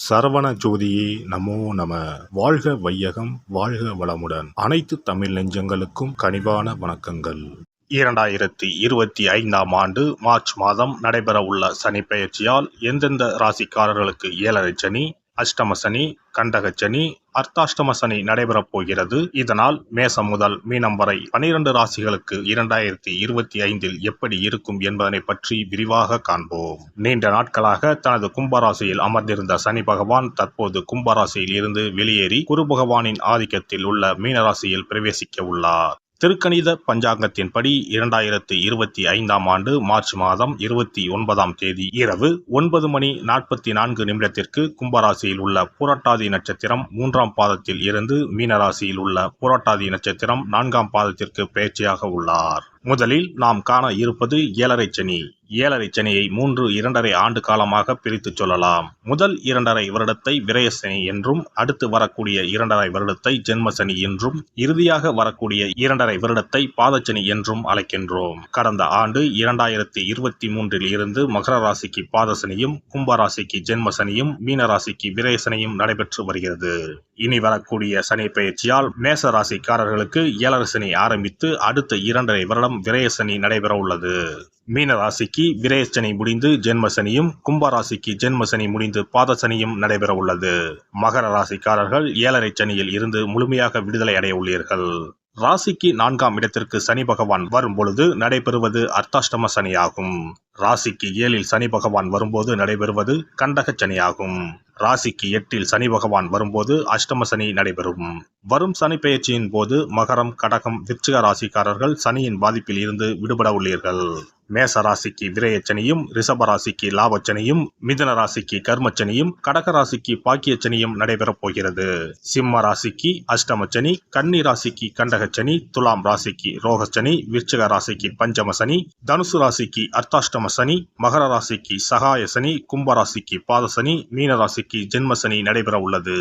சரவண ஜோதியே நமோ நம. வாழ்க வையகம், வாழ்க வளமுடன். அனைத்து தமிழ் நெஞ்சங்களுக்கும் கனிவான வணக்கங்கள். 2025ஆம் ஆண்டு மார்ச் மாதம் நடைபெற உள்ள சனி பெயர்ச்சியால் எந்தெந்த ராசிக்காரர்களுக்கு ஏழரை சனி, அஷ்டம சனி, கண்டக சனி, அர்த்தாஷ்டம சனி நடைபெறப் போகிறது. இதனால் மேசம் முதல் மீனம் வரை 12 ராசிகளுக்கு 2025இல் எப்படி இருக்கும் என்பதனை பற்றி விரிவாக காண்போம். நீண்ட நாட்களாக தனது கும்பராசியில் அமர்ந்திருந்த சனி பகவான் தற்போது கும்பராசியில் இருந்து வெளியேறி குரு பகவானின் ஆதிக்கத்தில் உள்ள மீனராசியில் பிரவேசிக்க உள்ளார். திருக்கணித பஞ்சாங்கத்தின்படி 2025ஆம் ஆண்டு மார்ச் மாதம் 29ஆம் தேதி இரவு 9:44 கும்பராசியில் உள்ள புரட்டாதி நட்சத்திரம் 3ஆம் பாதத்தில் இருந்து மீனராசியில் உள்ள புரட்டாதி நட்சத்திரம் 4ஆம் பாதத்திற்கு பெயர்ச்சியாக உள்ளார். முதலில் நாம் காண இருப்பது ஏழரை சனி. ஏழரை சனியை 2.5 ஆண்டு காலமாக பிரித்து சொல்லலாம். முதல் 2.5 வருடத்தை விரயசனி என்றும், அடுத்து வரக்கூடிய 2.5 வருடத்தை ஜென்மசனி என்றும், இறுதியாக வரக்கூடிய 2.5 வருடத்தை பாதச்சனி என்றும் அழைக்கின்றோம். கடந்த ஆண்டு 2023இல் இருந்து மகர ராசிக்கு பாதசனியும், கும்பராசிக்கு ஜென்மசனியும், மீனராசிக்கு விரயசனியும் நடைபெற்று வருகிறது. இனி வரக்கூடிய சனி பெயர்ச்சியால் மேச ராசிக்காரர்களுக்கு ஏழரை சனி ஆரம்பித்து அடுத்த 2.5 வருடம் விரயசனி நடைபெற உள்ளது. மீனராசிக்கு விரயசனி முடிந்து ஜென்மசனியும், கும்பராசிக்கு ஜென்மசனி முடிந்து பாதசனியும் நடைபெற உள்ளது. மகர ராசிக்காரர்கள் ஏழரை சனியில் இருந்து முழுமையாக விடுதலை அடைய உள்ளீர்கள். ராசிக்கு 4ஆம் இடத்திற்கு சனி பகவான் வரும் பொழுது நடைபெறுவது அர்த்தாஷ்டம சனியாகும். ராசிக்கு 7இல் சனி பகவான் வரும்போது நடைபெறுவது கண்டக சனியாகும். ராசிக்கு 8இல் சனி பகவான் வரும்போது அஷ்டம சனி நடைபெறும். வரும் சனி பெயர்ச்சியின் போது மகரம், கடகம், விருச்சிக ராசிக்காரர்கள் சனியின் பாதிப்பில் இருந்து விடுபட உள்ளீர்கள். மேச ராசிக்கு விரயச்சனியும், ரிஷப ராசிக்கு லாபச்சனியும், மிதுன ராசிக்கு கர்மச்சனியும், கடக ராசிக்கு பாக்கியச்சனியும் நடைபெறப் போகிறது. சிம்ம ராசிக்கு அஷ்டமச்சனி, கன்னி ராசிக்கு கண்டகச்சனி, துலாம் ராசிக்கு ரோகச்சனி, விருச்சிக ராசிக்கு பஞ்சமசனி, தனுசு ராசிக்கு அர்த்தாஷ்டம சனி, மகர ராசிக்கு சகாய சனி, கும்பராசிக்கு பாதசனி, மீனராசிக்கு ஜென்மசனி நடைபெற உள்ளது.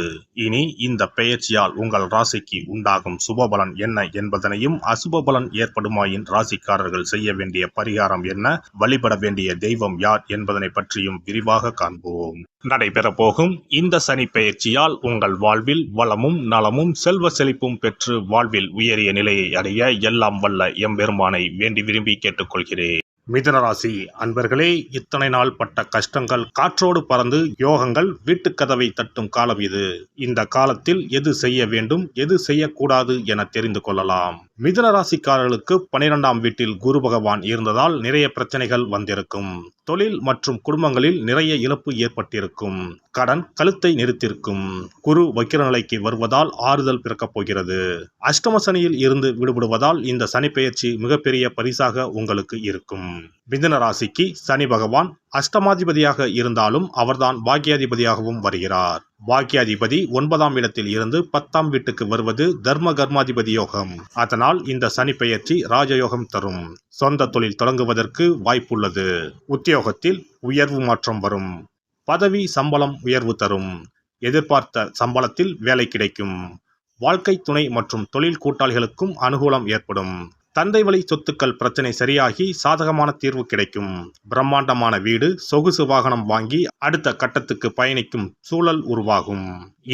இனி இந்த பெயர்ச்சியால் உங்கள் ராசிக்கு உண்டாகும் சுபபலன் என்ன என்பதனையும், அசுபபலன் ஏற்படுமாயின் ராசிக்காரர்கள் செய்ய வேண்டிய பரிகாரம் என்ன, வழிபட வேண்டிய தெய்வம் யார் என்பதனை பற்றியும் விரிவாக காண்போம். நடைபெற போகும் இந்த சனி பெயர்ச்சியால் உங்கள் வாழ்வில் வளமும் நலமும் செல்வ செழிப்பும் பெற்று வாழ்வில் உயரிய நிலையை அடைய எல்லாம் வல்ல எம்பெருமானை வேண்டி விரும்பி கேட்டுக்கொள்கிறேன். மிதுனராசி அன்பர்களே, இத்தனை நாள் பட்ட கஷ்டங்கள் காற்றோடு பறந்து யோகங்கள் வீட்டுக்கதவை தட்டும் காலம் இது. இந்த காலத்தில் எது செய்ய வேண்டும், எது செய்யக்கூடாது என தெரிந்து கொள்ளலாம். மிதுன ராசிக்காரர்களுக்கு 12ஆம் வீட்டில் குரு பகவான் இருந்ததால் நிறைய பிரச்சனைகள் வந்திருக்கும். தொழில் மற்றும் குடும்பங்களில் நிறைய இழப்பு ஏற்பட்டிருக்கும். கடன் கழுத்தை நிறுத்திருக்கும். குரு வக்கிர நிலைக்கு வருவதால் ஆறுதல் பிறக்கப் போகிறது. அஷ்டம சனியில் இருந்து விடுபடுவதால் இந்த சனி பெயர்ச்சி மிகப்பெரிய பரிசாக உங்களுக்கு இருக்கும். மிதுன ராசிக்கு சனி பகவான் அஷ்டமாதிபதியாக இருந்தாலும் அவர்தான் பாக்கியாதிபதியாகவும் வருகிறார். பாக்கியாதிபதி 9ஆம் இடத்தில் இருந்து 10ஆம் வீட்டுக்கு வருவது தர்ம கர்மாதிபதி யோகம். அதனால் இந்த சனி பெயர்ச்சி ராஜயோகம் தரும். சொந்த தொழில் தொடங்குவதற்கு வாய்ப்புள்ளது. உத்தியோகத்தில் உயர்வு மாற்றம் வரும். பதவி சம்பளம் உயர்வு தரும். எதிர்பார்த்த சம்பளத்தில் வேலை கிடைக்கும். வாழ்க்கை துணை மற்றும் தொழில் கூட்டாளிகளுக்கும் அனுகூலம் ஏற்படும். தந்தை வழி சொத்துக்கள் பிரச்சனை சரியாகி சாதகமான தீர்வு கிடைக்கும். பிரம்மாண்டமான வீடு, சொகுசு வாகனம் வாங்கி அடுத்த கட்டத்துக்கு பயணிக்கும் சூழல் உருவாகும்.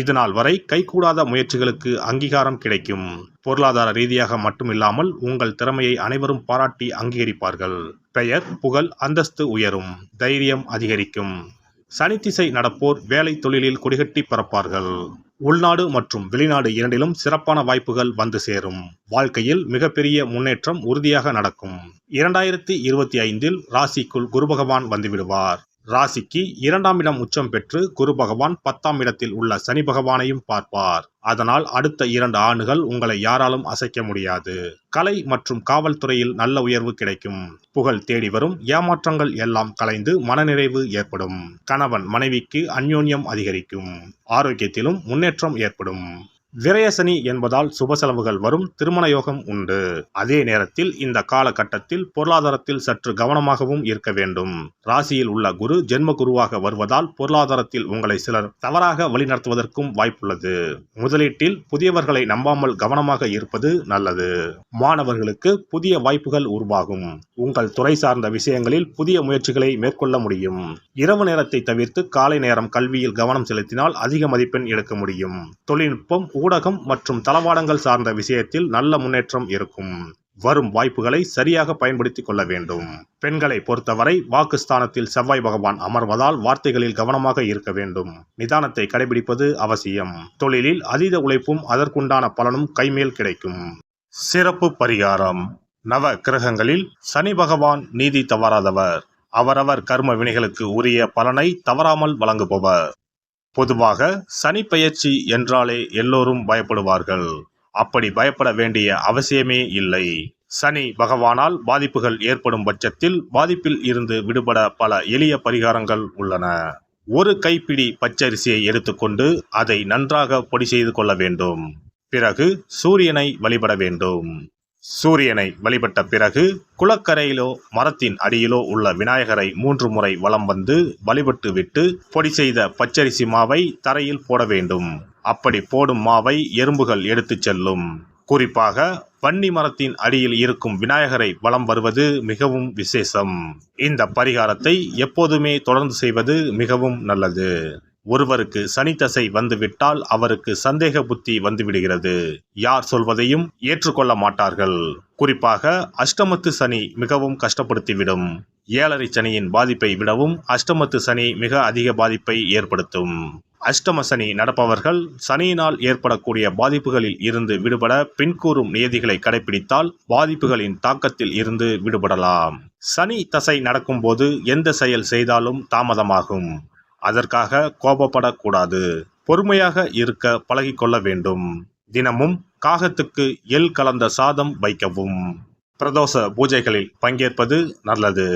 இதுநாள் வரை கைகூடாத முயற்சிகளுக்கு அங்கீகாரம் கிடைக்கும். பொருளாதார ரீதியாக மட்டுமில்லாமல் உங்கள் திறமையை அனைவரும் பாராட்டி அங்கீகரிப்பார்கள். பெயர், புகழ், அந்தஸ்து உயரும். தைரியம் அதிகரிக்கும். சனி திசை நடப்போர் வேலை தொழிலில் கொடிகட்டி பறப்பார்கள். உள்நாடு மற்றும் வெளிநாடு இரண்டிலும் சிறப்பான வாய்ப்புகள் வந்து சேரும். வாழ்க்கையில் மிகப்பெரிய முன்னேற்றம் உறுதியாக நடக்கும். 2025இல் ராசிக்குள் குரு பகவான் வந்துவிடுவார். ராசிக்கு 2ஆம் இடம் உச்சம் பெற்று குரு பகவான் 10ஆம் இடத்தில் உள்ள சனி பகவானையும் பார்ப்பார். அதனால் அடுத்த 2 ஆண்டுகள் உங்களை யாராலும் அசைக்க முடியாது. கலை மற்றும் காவல்துறையில் நல்ல உயர்வு கிடைக்கும். புகழ் தேடி வரும். ஏமாற்றங்கள் எல்லாம் கலைந்து மனநிறைவு ஏற்படும். கணவன் மனைவிக்கு அந்யோன்யம் அதிகரிக்கும். ஆரோக்கியத்திலும் முன்னேற்றம் ஏற்படும். விரயசனி என்பதால் சுப செலவுகள் வரும், திருமண யோகம் உண்டு. அதே நேரத்தில் இந்த காலகட்டத்தில் பொருளாதாரத்தில் சற்று கவனமாகவும் இருக்க வேண்டும். ராசியில் உள்ள குரு ஜென்ம குருவாக வருவதால் பொருளாதாரத்தில் உங்களை சிலர் தவறாக வழிநடத்துவதற்கும் வாய்ப்புள்ளது. முதலீட்டில் புதியவர்களை நம்பாமல் கவனமாக இருப்பது நல்லது. மாணவர்களுக்கு புதிய வாய்ப்புகள் உருவாகும். உங்கள் துறை சார்ந்த விஷயங்களில் புதிய முயற்சிகளை மேற்கொள்ள முடியும். இரவு நேரத்தை தவிர்த்து காலை நேரம் கல்வியில் கவனம் செலுத்தினால் அதிக மதிப்பெண் எடுக்க முடியும். தொழில்நுட்பம், ஊடகம் மற்றும் தளவாடங்கள் சார்ந்த விஷயத்தில் நல்ல முன்னேற்றம் இருக்கும். வரும் வாய்ப்புகளை சரியாக பயன்படுத்திக் கொள்ள வேண்டும். பெண்களை பொறுத்தவரை வாக்குஸ்தானத்தில் செவ்வாய் பகவான் அமர்வதால் வார்த்தைகளில் கவனமாக இருக்க வேண்டும். நிதானத்தை கடைபிடிப்பது அவசியம். தொழிலில் அதீத உழைப்பும் அதற்குண்டான பலனும் கைமேல் கிடைக்கும். சிறப்பு பரிகாரம். நவ கிரகங்களில் சனி பகவான் நீதி தவறாதவர். அவரவர் கர்ம வினைகளுக்கு உரிய பலனை தவறாமல் வழங்குபவர். பொதுவாக சனி பெயர்ச்சி என்றாலே எல்லோரும் பயப்படுவார்கள். அப்படி பயப்பட வேண்டிய அவசியமே இல்லை. சனி பகவானால் பாதிப்புகள் ஏற்படும் பட்சத்தில் பாதிப்பில் இருந்து விடுபட பல எளிய பரிகாரங்கள் உள்ளன. ஒரு கைப்பிடி பச்சரிசியை எடுத்துக்கொண்டு அதை நன்றாக பொடி செய்து கொள்ள வேண்டும். பிறகு சூரியனை வழிபட வேண்டும். சூரியனை வழிபட்ட பிறகு குளக்கரையிலோ மரத்தின் அடியிலோ உள்ள விநாயகரை 3 முறை வலம் வந்து வழிபட்டு விட்டு பொடி செய்த பச்சரிசி மாவை தரையில் போட வேண்டும். அப்படி போடும் மாவை எறும்புகள் எடுத்துச் செல்லும். குறிப்பாக வன்னி மரத்தின் அடியில் இருக்கும் விநாயகரை வலம் வருவது மிகவும் விசேஷம். இந்த பரிகாரத்தை எப்போதுமே தொடர்ந்து செய்வது மிகவும் நல்லது. ஒருவருக்கு சனி தசை வந்துவிட்டால் அவருக்கு சந்தேக புத்தி வந்துவிடுகிறது. யார் சொல்வதையும் ஏற்றுக்கொள்ள மாட்டார்கள். குறிப்பாக அஷ்டமத்து சனி மிகவும் கஷ்டப்படுத்திவிடும். 7.5 சனியின் பாதிப்பை விடவும் அஷ்டமத்து சனி மிக அதிக பாதிப்பை ஏற்படுத்தும். அஷ்டம சனி நடப்பவர்கள் சனியினால் ஏற்படக்கூடிய பாதிப்புகளில் இருந்து விடுபட பின்கூறும் நியதிகளை கடைபிடித்தால் பாதிப்புகளின் தாக்கத்தில் இருந்து விடுபடலாம். சனி தசை நடக்கும்போது எந்த செயல் செய்தாலும் தாமதமாகும். அதற்காக கோபப்படக்கூடாது. பொறுமையாக இருக்க பழகிக்கொள்ள வேண்டும். தினமும் காகத்துக்கு எள் கலந்த சாதம் வைக்கவும். பிரதோஷ பூஜைகளில் பங்கேற்பது நல்லது.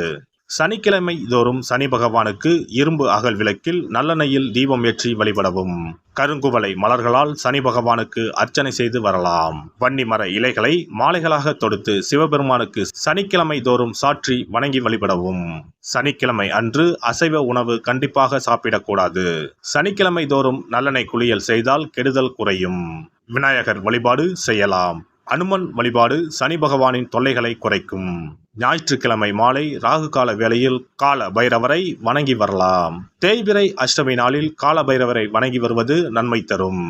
சனிக்கிழமை தோறும் சனி பகவானுக்கு இரும்பு அகல் விளக்கில் நல்லெண்ணெயில் தீபம் ஏற்றி வழிபடவும். கருங்குவளை மலர்களால் சனி பகவானுக்கு அர்ச்சனை செய்து வரலாம். வன்னி மர இலைகளை மாலைகளாக தொடுத்து சிவபெருமானுக்கு சனிக்கிழமை தோறும் சாற்றி வணங்கி வழிபடவும். சனிக்கிழமை அன்று அசைவ உணவு கண்டிப்பாக சாப்பிடக்கூடாது. சனிக்கிழமை தோறும் நல்லெண்ணெய் குளியல் செய்தால் கெடுதல் குறையும். விநாயகர் வழிபாடு செய்யலாம். அனுமன் வழிபாடு சனி பகவானின் தொல்லைகளை குறைக்கும். ஞாயிற்றுக்கிழமை மாலை ராகு கால வேளையில் கால பைரவரை வணங்கி வரலாம். தேய்பிறை அஷ்டமி நாளில் கால பைரவரை வணங்கி வருவது நன்மை தரும்.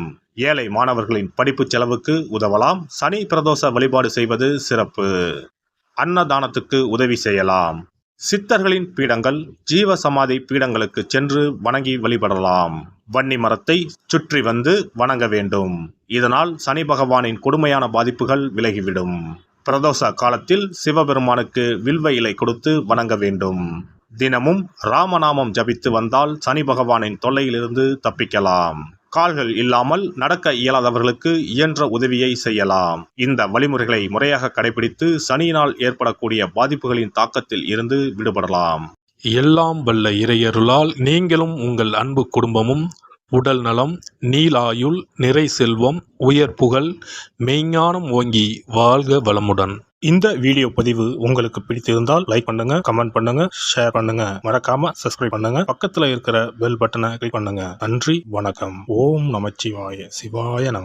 ஏழை மாணவர்களின் படிப்பு செலவுக்கு உதவலாம். சனி பிரதோஷ வழிபாடு செய்வது சிறப்பு. அன்னதானத்துக்கு உதவி செய்யலாம். சித்தர்களின் பீடங்கள், ஜீவ சமாதி பீடங்களுக்கு சென்று வணங்கி வழிபடலாம். வன்னி மரத்தை சுற்றி வந்து வணங்க வேண்டும். இதனால் சனி பகவானின் கொடுமையான பாதிப்புகள் விலகிவிடும். பிரதோஷ காலத்தில் சிவபெருமானுக்கு வில்வ இலை கொடுத்து வணங்க வேண்டும். தினமும் ராமநாமம் ஜபித்து வந்தால் சனி பகவானின் தொல்லையிலிருந்து தப்பிக்கலாம். கால்கள் இல்லாமல் நடக்க இயலாதவர்களுக்கு இயன்ற உதவியை செய்யலாம். இந்த வழிமுறைகளை முறையாக கடைபிடித்து சனியினால் ஏற்படக்கூடிய பாதிப்புகளின் தாக்கத்தில் இருந்து விடுபடலாம். எல்லாம் வல்ல இறையருளால் நீங்களும் உங்கள் அன்பு குடும்பமும் உடல் நலம், நீலாயுள், நிறை செல்வம், உயர் புகழ், மெய்ஞானம் ஓங்கி வாழ்க வளமுடன். இந்த வீடியோ பதிவு உங்களுக்கு பிடித்திருந்தால் லைக் பண்ணுங்க, கமெண்ட் பண்ணுங்க, ஷேர் பண்ணுங்க. மறக்காம சப்ஸ்கிரைப் பண்ணுங்க. பக்கத்துல இருக்கிற பெல் பட்டனை கிளிக் பண்ணுங்க. நன்றி, வணக்கம். ஓம் நமச்சிவாய. சிவாய நம.